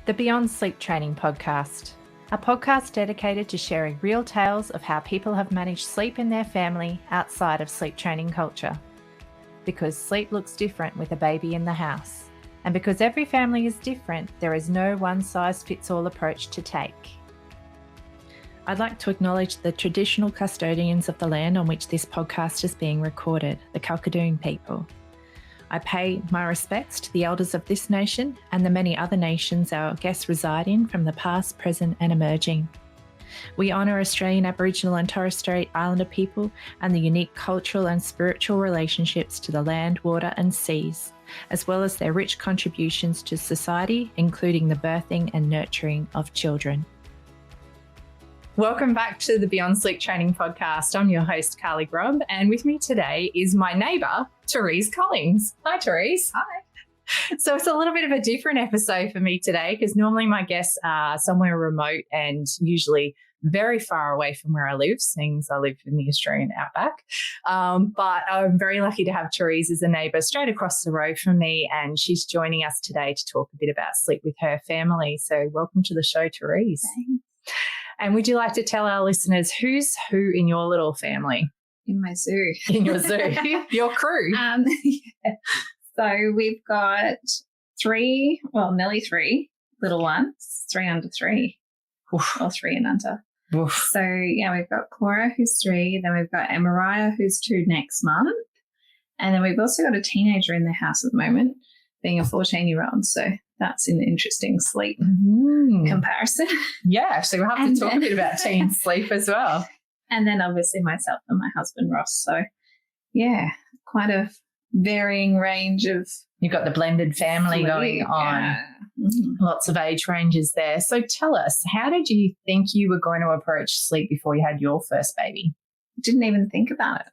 the Beyond Sleep Training podcast, a podcast dedicated to sharing real tales of how people have managed sleep in their family outside of sleep training culture. Because sleep looks different with a baby in the house. And because every family is different, there is no one-size-fits-all approach to take. I'd like to acknowledge the traditional custodians of the land on which this podcast is being recorded, the Kalkadoon people. I pay my respects to the elders of this nation and the many other nations our guests reside in from the past, present and emerging. We honour Australian Aboriginal and Torres Strait Islander people and the unique cultural and spiritual relationships to the land, water and seas, as well as their rich contributions to society, including the birthing and nurturing of children. Welcome back to the Beyond Sleep Training podcast. I'm your host, Carly Grob, and with me today is my neighbour, Terese Collings. Hi, Terese. Hi. So it's a little bit of a different episode for me today because normally my guests are somewhere remote and usually very far away from where I live, seeing as I live in the Australian outback. But I'm very lucky to have Terese as a neighbour straight across the road from me, and she's joining us today to talk a bit about sleep with her family. So welcome to the show, Terese. Thanks. And would you like to tell our listeners who's who in your little family? In my zoo. In your zoo, your crew. Yeah. So we've got nearly three little ones, 3 under 3, or 3 and under. Oof. So, yeah, we've got Cora, who's 3, then we've got Mariah, who's 2 next month, and then we've also got a teenager in the house at the moment, being a 14-year-old, so that's an interesting sleep comparison. Yeah, so we'll have to talk a bit about teen sleep as well. And then obviously myself and my husband, Ross. So, yeah, quite a varying range of... You've got the blended family going on. Yeah. Lots of age ranges there. So tell us, how did you think you were going to approach sleep before you had your first baby? Didn't even think about it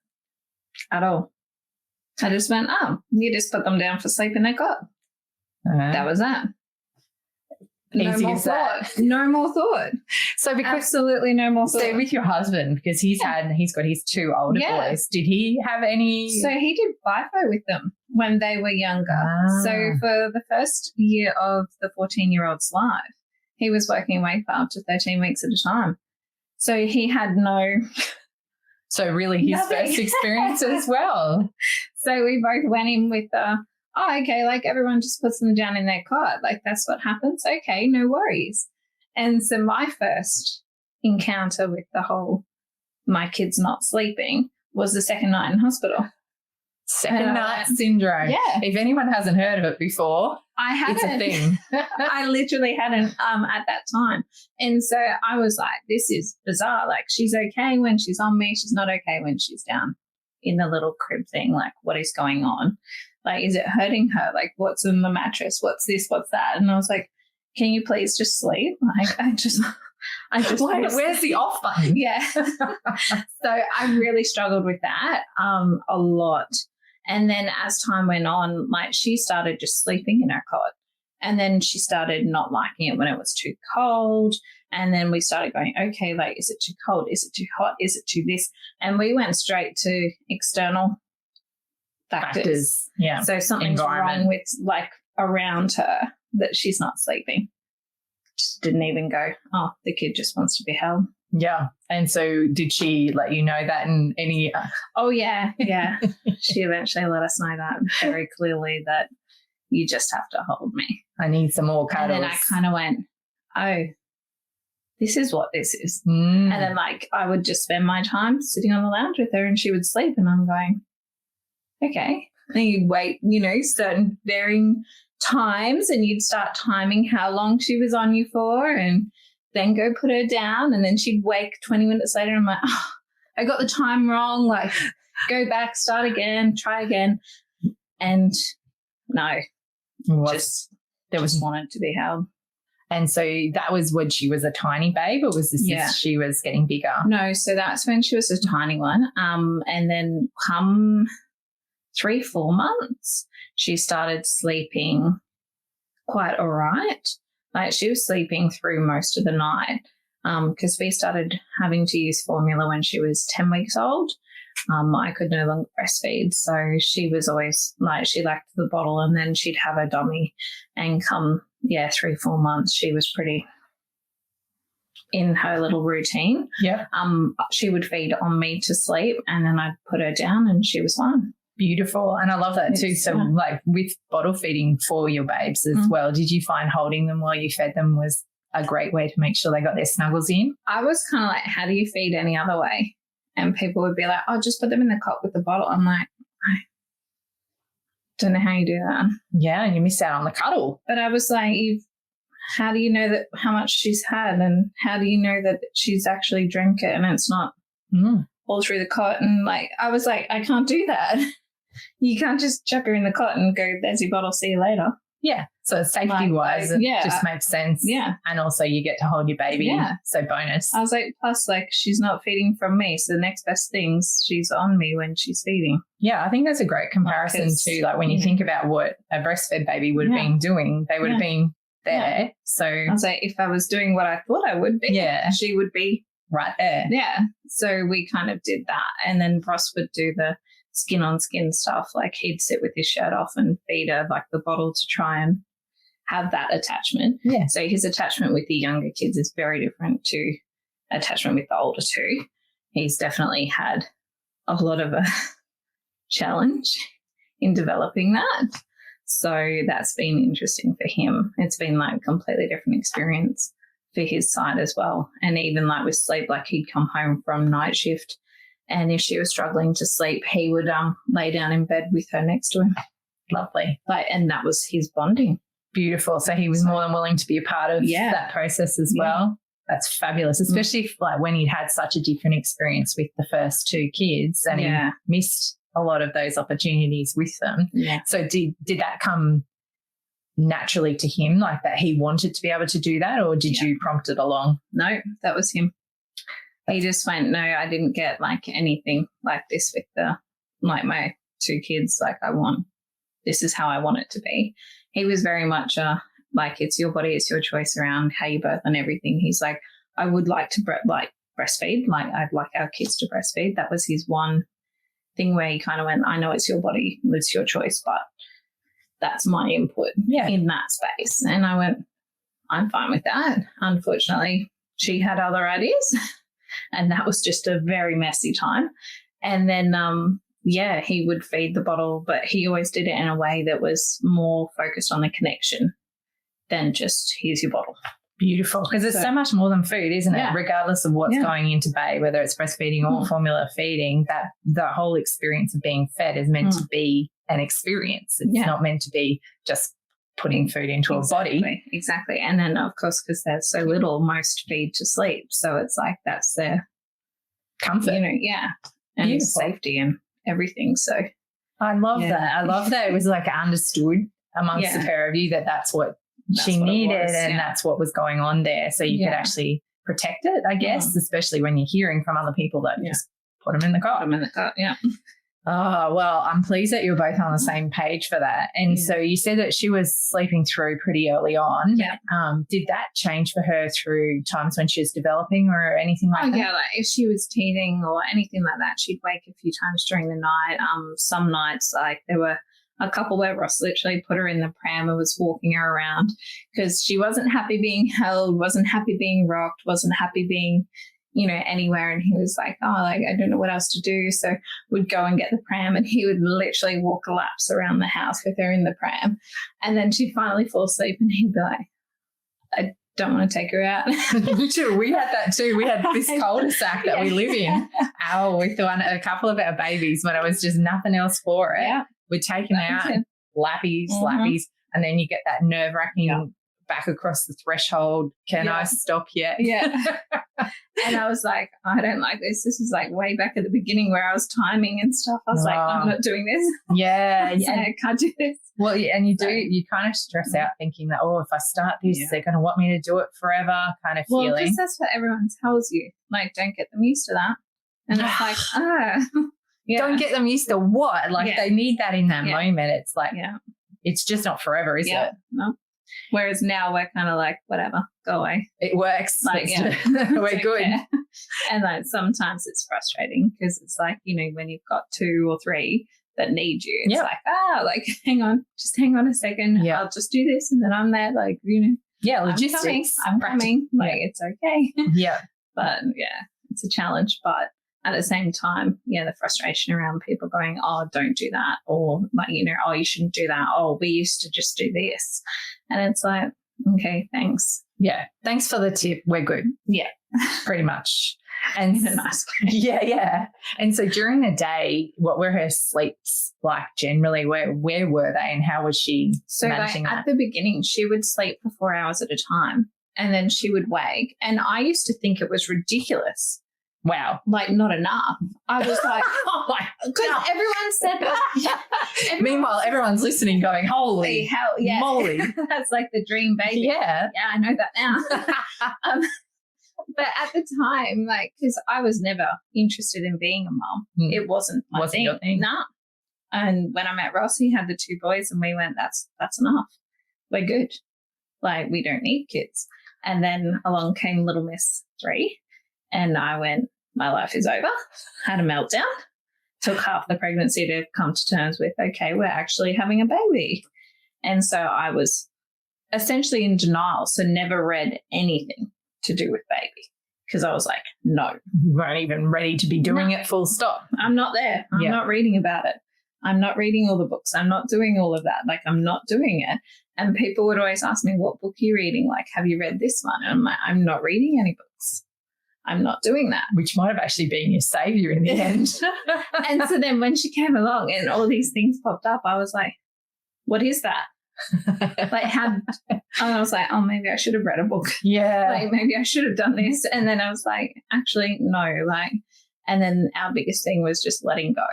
at all. I just went, you just put them down for sleep in their cot. That was that. Easy as that. No more thought. So Absolutely no more thought. So with your husband, because he's got his 2 older boys, did he have any? So he did FIFO with them when they were younger. So for the first year of the 14-year-old's life, he was working away for up to 13 weeks at a time. So he had no... So really his first experience as well. So we both went in with like everyone just puts them down in their cot. Like that's what happens. Okay, no worries. And so my first encounter with the whole my kids not sleeping was the second night in hospital. Second night syndrome. Yeah. If anyone hasn't heard of it before, it's a thing. I literally hadn't at that time. And so I was like, this is bizarre. Like she's okay when she's on me. She's not okay when she's down in the little crib thing. Like what is going on? Like, is it hurting her? Like, what's in the mattress? What's this? What's that? And I was like, can you please just sleep? Like, I just where's the off button? Yeah. So I really struggled with that a lot. And then as time went on, like she started just sleeping in her cot. And then she started not liking it when it was too cold. And then we started going, okay, like, is it too cold? Is it too hot? Is it too this? And we went straight to external factors. Yeah. So something's wrong with like around her that she's not sleeping. Just didn't even go, the kid just wants to be held. Yeah. And so did she let you know that in any... Oh, yeah. Yeah. She eventually let us know that very clearly, that you just have to hold me. I need some more cuddles. And then I kind of went, this is what this is. And then like I would just spend my time sitting on the lounge with her and she would sleep and I'm going, okay. And you'd wait, certain varying times and you'd start timing how long she was on you for and then go put her down and then she'd wake 20 minutes later and I'm like, I got the time wrong. Like go back, start again, try again. And no, just wanted to be held. And so that was when she was a tiny babe, or was this as she was getting bigger? No, so that's when she was a tiny one. And then come 3-4 months, she started sleeping quite all right. Like she was sleeping through most of the night because we started having to use formula when she was 10 weeks old. I could no longer breastfeed, so she was always like she lacked the bottle and then she'd have her dummy and come 3-4 months, she was pretty in her little routine. Yeah. She would feed on me to sleep, and then I'd put her down and she was fine. Beautiful. And I love that too. So like with bottle feeding for your babes as well, did you find holding them while you fed them was a great way to make sure they got their snuggles in? I was kind of like, how do you feed any other way? And people would be like, oh, just put them in the cot with the bottle. I'm like, I don't know how you do that. Yeah, and you miss out on the cuddle. But I was like, how do you know that how much she's had, and how do you know that she's actually drank it and it's not all through the cot? And like, I was like, I can't do that. You can't just chuck her in the cot and go, there's your bottle, see you later. Yeah. So safety-wise, it just makes sense. Yeah. And also you get to hold your baby. Yeah. So bonus. I was like, plus, like, she's not feeding from me. So the next best thing's she's on me when she's feeding. Yeah, I think that's a great comparison too. Like when you think about what a breastfed baby would have been doing, they would have been there. Yeah. So I was like, if I was doing what I thought I would be, she would be right there. Yeah. So we kind of did that. And then Ross would do the skin on skin stuff. Like he'd sit with his shirt off and feed her like the bottle to try and have that attachment. Yeah. So his attachment with the younger kids is very different to attachment with the older two. He's definitely had a lot of a challenge in developing that. So that's been interesting for him. It's been like a completely different experience for his side as well. And even like with sleep, like he'd come home from night shift, and if she was struggling to sleep, he would lay down in bed with her next to him. Lovely. Like, and that was his bonding. Beautiful. So he was more than willing to be a part of that process as well. That's fabulous, especially if, like when he'd had such a different experience with the first two kids and he missed a lot of those opportunities with them. Yeah. So did that come naturally to him, like that he wanted to be able to do that, or did you prompt it along? No, that was him. He just went, no, I didn't get like anything like this with my two kids. Like this is how I want it to be. He was very much like, it's your body, it's your choice around how you birth and everything. He's like, I would like to breastfeed. Like I'd like our kids to breastfeed. That was his one thing where he kind of went, I know it's your body, it's your choice, but that's my input in that space. And I went, I'm fine with that. Unfortunately, she had other ideas. And that was just a very messy time. And then, he would feed the bottle, but he always did it in a way that was more focused on the connection than just here's your bottle. Beautiful. Because it's so much more than food, isn't it? Regardless of what's going into babe, whether it's breastfeeding or formula feeding, that the whole experience of being fed is meant to be an experience. It's not meant to be just putting food into a body. Exactly. And then, of course, because there's so little, most feed to sleep. So it's like that's their comfort. And safety and everything. So I love that. I love that it was like understood amongst the pair of you that that's what she needed and that's what was going on there. So you could actually protect it, I guess, especially when you're hearing from other people that just put them in the cot. Oh, well, I'm pleased that you're both on the same page for that. And so you said that she was sleeping through pretty early on. Yeah. Did that change for her through times when she was developing or anything like that? Yeah, like if she was teething or anything like that, she'd wake a few times during the night. Some nights, like there were a couple where Ross literally put her in the pram and was walking her around because she wasn't happy being held, wasn't happy being rocked, wasn't happy being anywhere. And he was like, oh, like, I don't know what else to do. So we'd go and get the pram and he would literally walk laps around the house with her in the pram. And then she'd finally fall asleep and he'd be like, I don't want to take her out. Literally, we had that too. We had this cul-de-sac that we live in. With a couple of our babies when it was just nothing else for it. Yeah. We'd take them out, lappies, and then you get that nerve-wracking back across the threshold. Can I stop yet? Yeah. And I was like, I don't like this. This is like way back at the beginning where I was timing and stuff. I was like, I'm not doing this. Yeah. I can't do this. Well, and you kind of stress out thinking that, if I start this, they're going to want me to do it forever kind of feeling. Well, because that's what everyone tells you. Like, don't get them used to that. And it's like, don't get them used to what? Like they need that in that moment. It's like, it's just not forever, is it? No. Whereas now we're kind of like, whatever, go away. It works. Like, we're good. And like sometimes it's frustrating because it's like, when you've got 2 or 3, that need you. It's like, hang on a second. Yeah. I'll just do this and then I'm there, like, logistics. I'm coming. Like, it's okay. Yeah. But it's a challenge. But at the same time, the frustration around people going, oh, don't do that. Or like, oh, you shouldn't do that. Oh, we used to just do this. And it's like, okay, thanks. Yeah. Thanks for the tip. We're good. Yeah. Pretty much. And in a nice way. Yeah. And so during the day, what were her sleeps like generally? Where were they and how was she managing that? At the beginning, she would sleep for 4 hours at a time and then she would wake. And I used to think it was ridiculous. Wow. Like, not enough. I was like, oh my God. Because everyone said that. Meanwhile, everyone's listening going, holy hell, moly. That's like the dream baby. Yeah. Yeah, I know that now. But at the time, like, because I was never interested in being a mom. It wasn't my thing. Your thing. Nah. And when I met Ross, he had the 2 boys and we went, that's enough. We're good. Like, we don't need kids. And then along came little Miss 3 and I went, my life is over. Had a meltdown. Took half the pregnancy to come to terms with, okay, we're actually having a baby. And so I was essentially in denial, so never read anything to do with baby because I was like, no. You weren't even ready to be doing it full stop. I'm not there. I'm not reading about it. I'm not reading all the books. I'm not doing all of that. Like, I'm not doing it. And people would always ask me, what book are you reading? Like, have you read this one? And I'm like, I'm not reading any books. I'm not doing that. Which might have actually been your savior in the end. And so then when she came along and all these things popped up, I was like, what is that? I was like, oh, maybe I should have read a book. Yeah. Like, maybe I should have done this. And then I was like, actually, no. Like, and then our biggest thing was just letting go.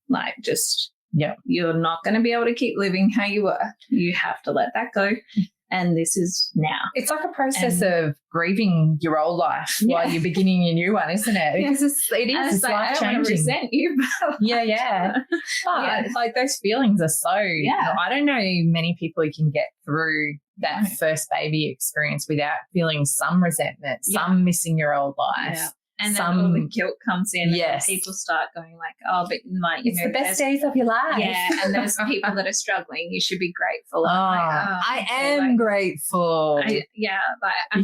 Like, just, you're not going to be able to keep living how you were. You have to let that go. And this is now. It's like a process of grieving your old life while you're beginning your new one, isn't it? Because it's like, life I don't changing. want to resent you. But But like those feelings are so, I don't know many people who can get through that first baby experience without feeling some resentment, some missing your old life. Yeah. And then all the guilt comes in and people start going like, oh, but like, it's the best days of your life. Yeah, and there's people that are struggling. You should be grateful. I am grateful. You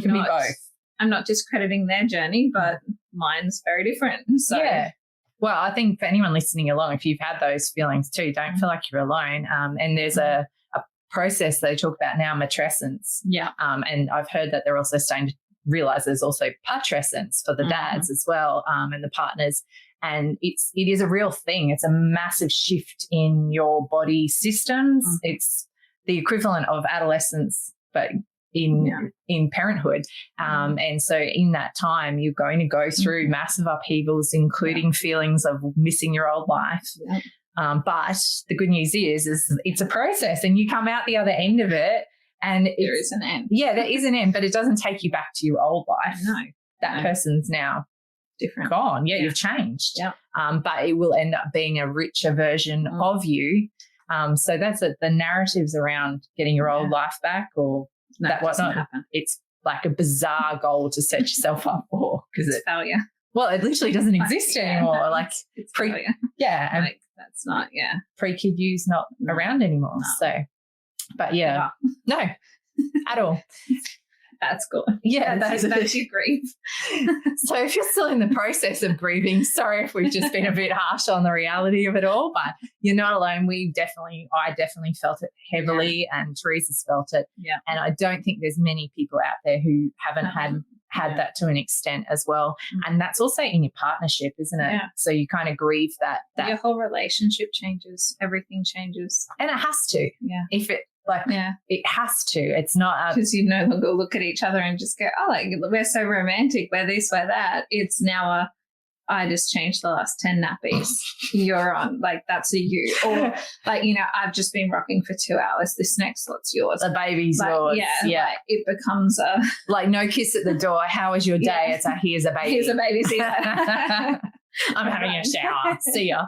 can be both. I'm not discrediting their journey, but mine's very different. So well, I think for anyone listening along, if you've had those feelings too, don't feel like you're alone. And there's a process they talk about now, matrescence. Yeah. And I've heard that they're also starting to realise there's also putrescence for the dads as well, and the partners. And it is a real thing. It's a massive shift in your body systems. It's the equivalent of adolescence, but in parenthood. And so in that time, you're going to go through massive upheavals, including feelings of missing your old life. Yeah. But the good news is it's a process and you come out the other end of it. And there is an end. Yeah, there is an end, but it doesn't take you back to your old life. No. That person's now different. Gone. Yeah, you've changed. Yeah. But it will end up being a richer version of you. So that's it. The narratives around getting your old life back or that doesn't whatnot. Happen. It's like a bizarre goal to set yourself up for because it's failure. Well, it literally doesn't exist anymore. Like it's failure. Yeah. And like that's not pre-kid you's not around anymore. No. So but no, at all. That's good. Yeah, that's your grief. So if you're still in the process of grieving, sorry if we've just been a bit harsh on the reality of it all, but you're not alone. I definitely felt it heavily and Teresa's felt it. Yeah. And I don't think there's many people out there who haven't had that to an extent as well. And that's also in your partnership, isn't it? Yeah. So you kind of grieve that. Your whole relationship changes. Everything changes. And it has to. Yeah. If it it has to. It's not because you no longer look at each other and just go, oh, like we're so romantic, we're this, we're that. It's now I just changed the last 10 nappies. You're on, like that's a you. Or like, I've just been rocking for 2 hours. This next lot's yours. The baby's yours. Yeah. Like, it becomes like no kiss at the door. How was your day? It's here's a baby. Here's a baby. See I'm having a shower. See ya.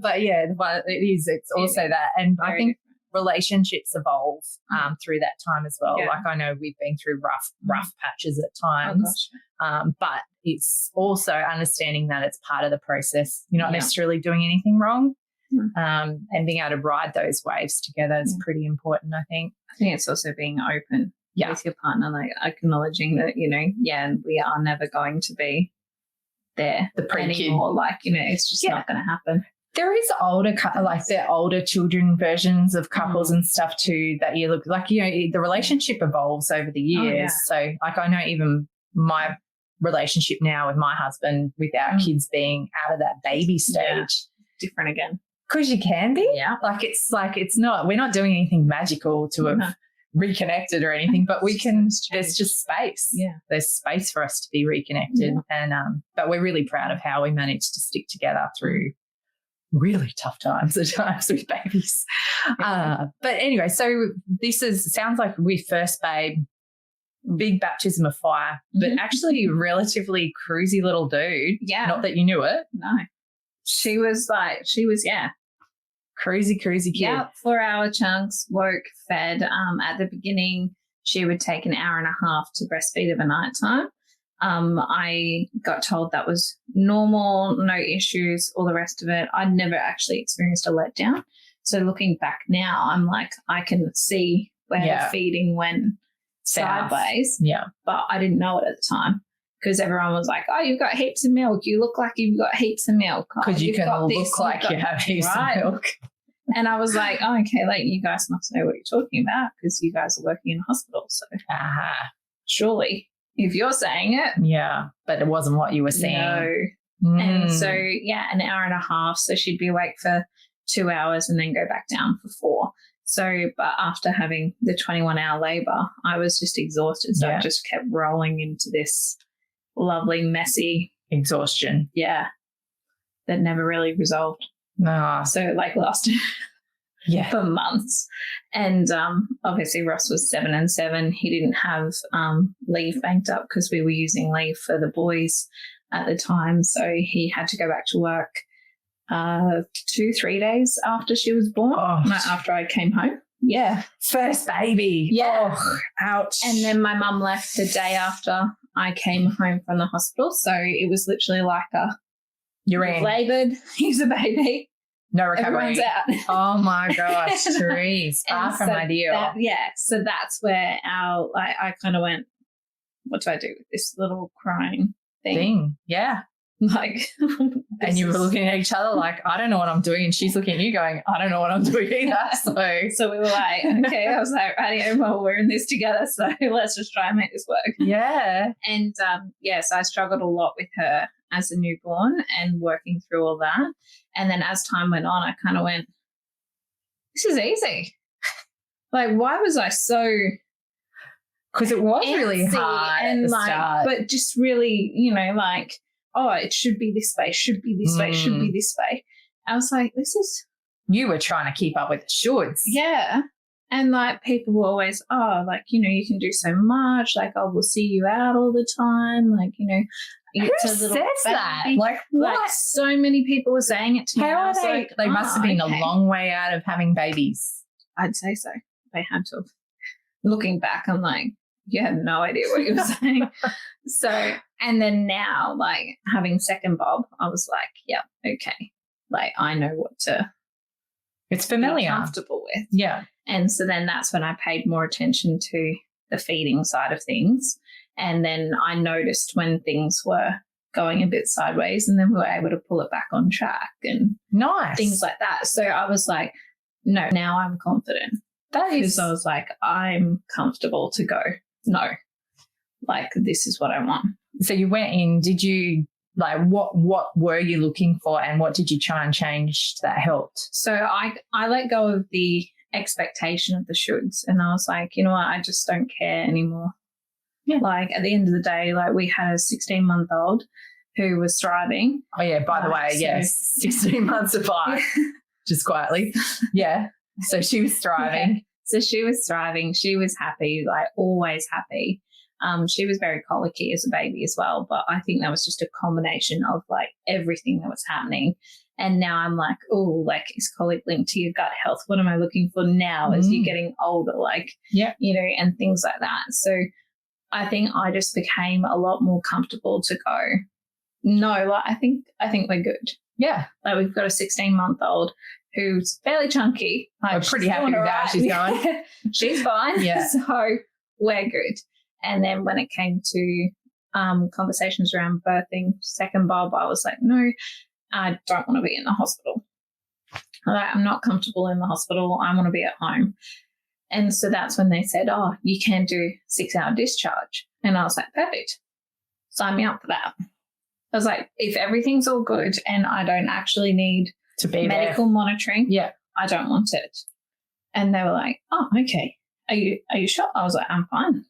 But yeah, it's also that. And I think relationships evolve through that time as well. Yeah. Like I know we've been through rough patches at times, but it's also understanding that it's part of the process. You're not necessarily doing anything wrong. and being able to ride those waves together is pretty important, I think. I think it's also being open with your partner, like acknowledging that, we are never going to be there anymore. Like, it's just not going to happen. There is the older children versions of couples and stuff too that you look like, the relationship evolves over the years. Oh, yeah. So like I know even my relationship now with my husband without kids being out of that baby stage. Different again. Because you can be. Yeah. It's not, we're not doing anything magical to have reconnected or anything, but we can, there's just space. Yeah. There's space for us to be reconnected. And, but we're really proud of how we managed to stick together through really tough times at times with babies. But anyway, so sounds like we first babe, big baptism of fire, but actually relatively cruisy little dude. Yeah. Not that you knew it. No. She was cruisy kid. Yeah, 4-hour chunks, woke, fed. At the beginning, she would take an hour and a half to breastfeed of a nighttime. I got told that was normal, no issues, all the rest of it. I'd never actually experienced a letdown. So looking back now, I'm like, I can see where the feeding went sideways. Yeah. But I didn't know it at the time because everyone was like, oh, you've got heaps of milk. You look like you've got heaps of milk. Because you can look like you have heaps of milk. And I was like, oh, okay, like you guys must know what you're talking about because you guys are working in a hospital. So surely if you're saying it. Yeah, but it wasn't what you were saying. No. And so, an hour and a half. So she'd be awake for 2 hours and then go back down for 4. So, but after having the 21-hour labour, I was just exhausted. So I just kept rolling into this lovely, messy exhaustion. Yeah. That never really resolved. No. So lasted for months. And obviously Ross was 7 and 7. He didn't have leave banked up because we were using leave for the boys at the time. So he had to go back to work 2-3 days after she was born, after I came home. Yeah. First baby. Yeah. Oh, ouch. And then my mum left the day after I came home from the hospital. So it was literally like you ran. Laboured, here's a baby. No recovery. Everyone's out. Oh my gosh, Terese, far from ideal. So that's where I kind of went, what do I do with this little crying thing? Yeah. Like, and you were looking at each other like, I don't know what I'm doing. And she's looking at you going, I don't know what I'm doing either. So we were like, okay, I was like, radio, well, we're in this together. So let's just try and make this work. Yeah. And so I struggled a lot with her as a newborn and working through all that. And then as time went on, I kind of went, this is easy. Like, why was I so... Because it was really hard and at the start. But just really, oh, it should be this way, should be this way, should be this way. I was like, this is... You were trying to keep up with the shoulds. Yeah. And people were always, you can do so much. Like, oh, we'll see you out all the time. Like, who says that? Like, what? Like, so many people were saying it to me. How are they? They must have been a long way out of having babies. I'd say so. They had to. Looking back, I'm like, you had no idea what you were saying. So, and then now, having second Bob, I was like, yeah, okay. Like, I know what to... It's familiar. Be comfortable with. Yeah. And so then that's when I paid more attention to the feeding side of things. And then I noticed when things were going a bit sideways and then we were able to pull it back on track and things like that. So I was like, no, now I'm confident. Because I was like, I'm comfortable to go, no, this is what I want. So you went in, did you, what were you looking for and what did you try and change that helped? So I let go of the expectation of the shoulds and I was like, you know what, I just don't care anymore. Yeah. At the end of the day, we had a 16-month-old who was thriving. Oh, yeah, by the way, yes, 16 months of life, just quietly. Yeah. So she was thriving. Yeah. So she was thriving. She was happy, always happy. She was very colicky as a baby as well, but I think that was just a combination of everything that was happening. And now I'm like, oh, is colic linked to your gut health? What am I looking for now as you're getting older? And things like that. So I think I just became a lot more comfortable to go, no, I think we're good. Yeah. Like we've got a 16-month-old who's fairly chunky. Like We're pretty happy with how she's going. She's fine. Yeah. So we're good. And then when it came to conversations around birthing second Bob, I was like, no, I don't want to be in the hospital. Like, I'm not comfortable in the hospital. I want to be at home. And so that's when they said, oh, you can do 6-hour discharge. And I was like, perfect. Sign me up for that. I was like, if everything's all good and I don't actually need to be medical monitoring, yeah, I don't want it. And they were like, oh, okay. Are you sure? I was like, I'm fine.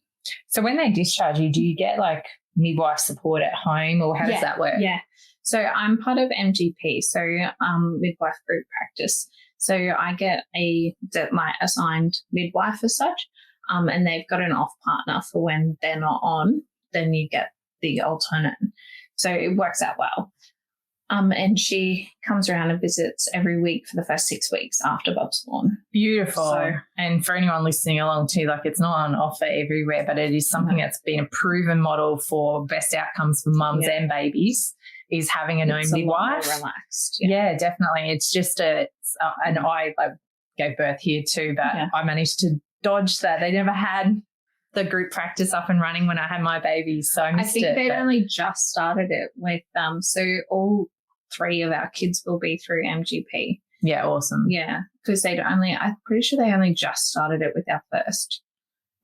So when they discharge you, do you get like midwife support at home, or how does that work? Yeah. So I'm part of MGP, so midwife group practice. So I get my assigned midwife as such, and they've got an off partner for when they're not on, then you get the alternate. So it works out well. And she comes around and visits every week for the first 6 weeks after Bob's born. Beautiful. So, and for anyone listening along too, like it's not on offer everywhere, but it is something that's been a proven model for best outcomes for mums and babies, is having a known midwife. More relaxed. Yeah, definitely. It's just and I gave birth here too, but I managed to dodge that. They never had the group practice up and running when I had my baby, so I missed it. I think they'd only just started it with so all 3 of our kids will be through MGP. Yeah, awesome. Yeah, because I'm pretty sure they only just started it with our first.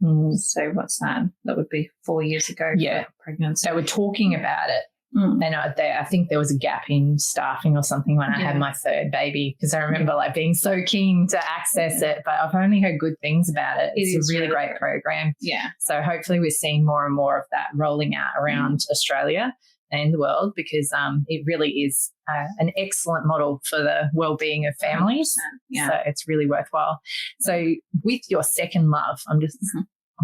So what's that? That would be 4 years ago. Yeah, for pregnancy. They were talking about it. And I think there was a gap in staffing or something when I had my third baby, because I remember like being so keen to access it, but I've only heard good things about it. It's a really great program. Yeah. So hopefully we're seeing more and more of that rolling out around Australia and the world, because it really is an excellent model for the well-being of families. Yeah. So it's really worthwhile. So with your second love, I'm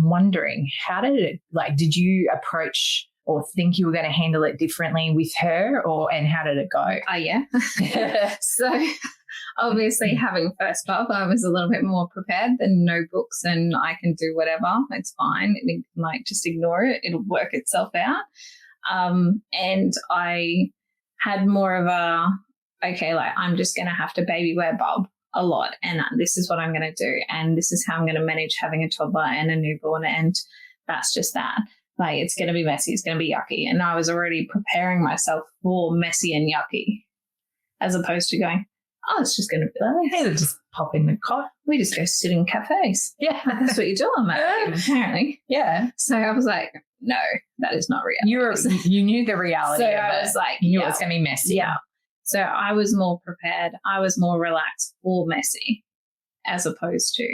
wondering, how did it, like, did you approach or think you were going to handle it differently with her, and how did it go? Yeah. So obviously having first Bob, I was a little bit more prepared than no books and I can do whatever. It's fine. Like, just ignore it. It'll work itself out. And I had more of I'm just going to have to baby wear Bob a lot, and this is what I'm going to do, and this is how I'm going to manage having a toddler and a newborn, and that's just that. Like, it's going to be messy, it's going to be yucky. And I was already preparing myself for messy and yucky, as opposed to going, oh, it's just going to be like, hey, just pop in the cot. We just go sit in cafes. Yeah. That's what you do on that, apparently. Yeah. So I was like, no, that is not real. You knew the reality so of I it. was like, you knew it was going to be messy. Yeah. So I was more prepared. I was more relaxed for messy, as opposed to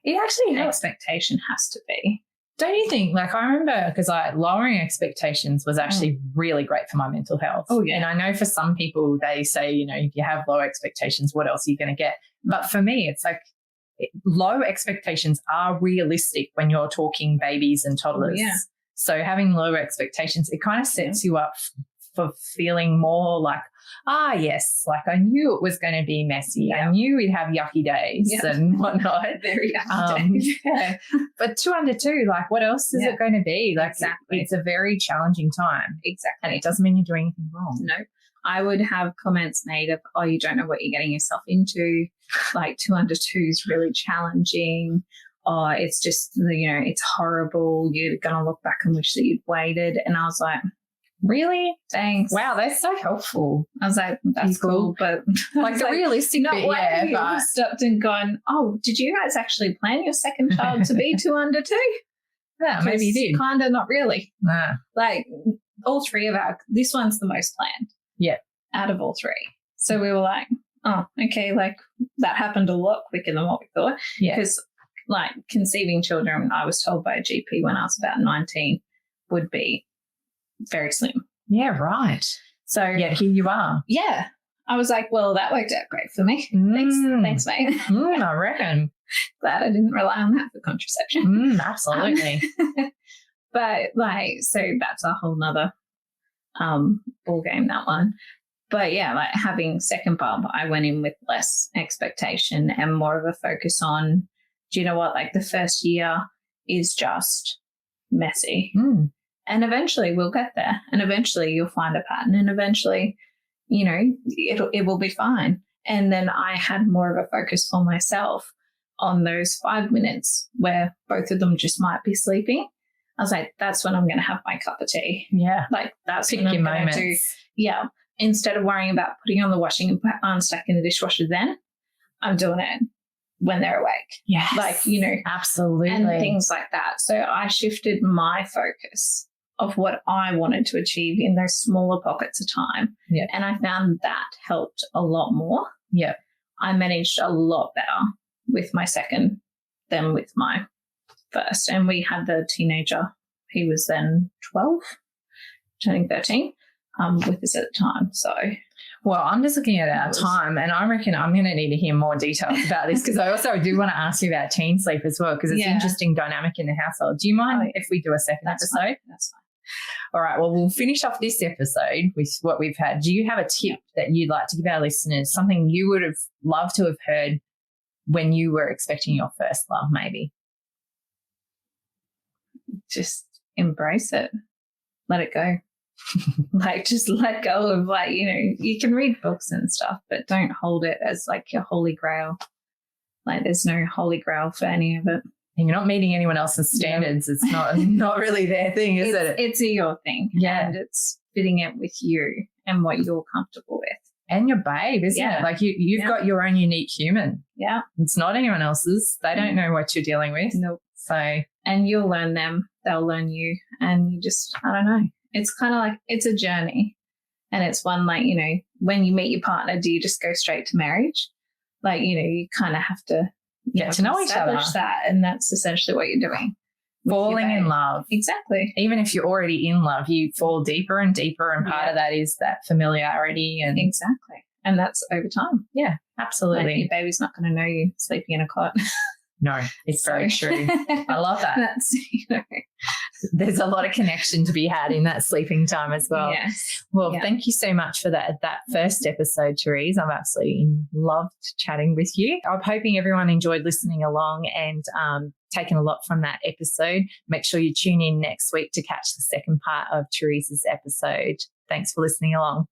it actually expectation has to be. Don't you think? Like, I remember, because lowering expectations was actually really great for my mental health. Oh, yeah. And I know for some people they say, if you have low expectations, what else are you going to get? But for me, it's like low expectations are realistic when you're talking babies and toddlers. Oh, yeah. So having low expectations, it kind of sets you up for feeling more like, yes, like I knew it was going to be messy. I knew we'd have yucky days and whatnot. Very yucky days. Yeah. But 2 under 2, like what else is it going to be? Like, exactly. It's a very challenging time. Exactly. And it doesn't mean you're doing anything wrong. No. I would have comments made of, oh, you don't know what you're getting yourself into. Like 2 under 2 is really challenging. Oh, it's just, it's horrible. You're going to look back and wish that you'd waited. And I was like, really? Thanks. Wow, that's so helpful. I was like, that's cool. But like the realistic bit, but stopped and gone, oh, did you guys actually plan your second child to be 2 under 2? Yeah, maybe you did. Kind of, not really. Nah. Like all 3 of this one's the most planned. Yeah. Out of all 3. So we were like, oh, okay, like that happened a lot quicker than what we thought. Yeah. Because like conceiving children, I was told by a GP when I was about 19 would be very slim. Yeah, right. So here you are. Yeah. I was like, well, that worked out great for me. Thanks, mate. I reckon. Glad I didn't rely on that for contraception. Absolutely. But like, so that's a whole nother ball game, that one. But yeah, like having second Bob, I went in with less expectation and more of a focus on, do you know what? Like the first year is just messy. And eventually we'll get there. And eventually you'll find a pattern. And eventually it will be fine. And then I had more of a focus for myself on those 5 minutes where both of them just might be sleeping. I was like, that's when I'm going to have my cup of tea. Yeah. Like that's Pick when I'm your going to do. Yeah. Instead of worrying about putting on the washing and unstacking the dishwasher then, I'm doing it when they're awake. Yes. Like, absolutely. And things like that. So I shifted my focus of what I wanted to achieve in those smaller pockets of time. Yeah. And I found that helped a lot more. Yeah. I managed a lot better with my second than with my first. And we had the teenager, he was then 12, turning 13, with us at the time. So, well, I'm just looking at our time, and I reckon I'm going to need to hear more details about this, because I also do want to ask you about teen sleep as well, because it's an interesting dynamic in the household. Do you mind if we do a second episode? Fine. That's fine. All right. Well, we'll finish off this episode with what we've had. Do you have a tip that you'd like to give our listeners, something you would have loved to have heard when you were expecting your first love, maybe? Just embrace it. Let it go. Like, just let go of, like, you can read books and stuff, but don't hold it as like your holy grail. Like, there's no holy grail for any of it. And you're not meeting anyone else's standards. Yeah. It's not really their thing, is it? It's your thing. Yeah. And it's fitting it with you and what you're comfortable with. And your babe, isn't it? Like you've got your own unique human. Yeah. It's not anyone else's. They don't know what you're dealing with. Nope. So. And you'll learn them. They'll learn you. And you just, I don't know. It's kind of like, it's a journey. And it's one, like, when you meet your partner, do you just go straight to marriage? Like, you kind of have to get to know each other. Establish that, and that's essentially what you're doing. Falling in love. Exactly. Even if you're already in love, you fall deeper and deeper, and part of that is that familiarity. And exactly. And that's over time. Yeah, absolutely. Like, your baby's not going to know you sleeping in a cot. No, it's very true. I love that. That's, There's a lot of connection to be had in that sleeping time as well. Yes. Well, thank you so much for that first episode, Terese. I've absolutely loved chatting with you. I'm hoping everyone enjoyed listening along and taken a lot from that episode. Make sure you tune in next week to catch the second part of Terese's episode. Thanks for listening along.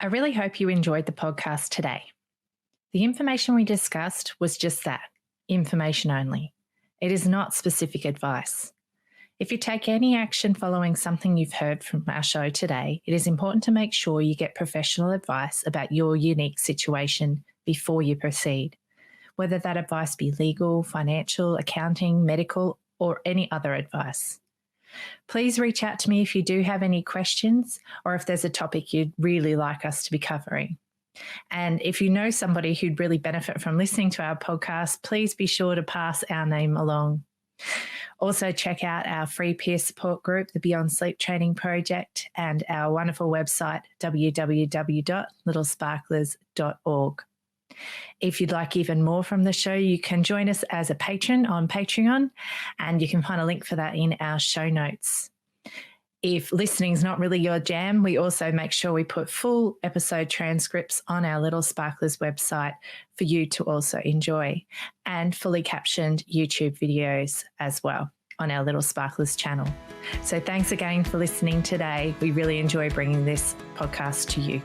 I really hope you enjoyed the podcast today. The information we discussed was just that. Information only. It is not specific advice. If you take any action following something you've heard from our show today, it is important to make sure you get professional advice about your unique situation before you proceed, whether that advice be legal, financial, accounting, medical, or any other advice. Please reach out to me if you do have any questions or if there's a topic you'd really like us to be covering. And if you know somebody who'd really benefit from listening to our podcast, please be sure to pass our name along. Also, check out our free peer support group, the Beyond Sleep Training Project, and our wonderful website, www.littlesparklers.org. If you'd like even more from the show, you can join us as a patron on Patreon, and you can find a link for that in our show notes. If listening is not really your jam, we also make sure we put full episode transcripts on our Little Sparklers website for you to also enjoy, and fully captioned YouTube videos as well on our Little Sparklers channel. So thanks again for listening today. We really enjoy bringing this podcast to you.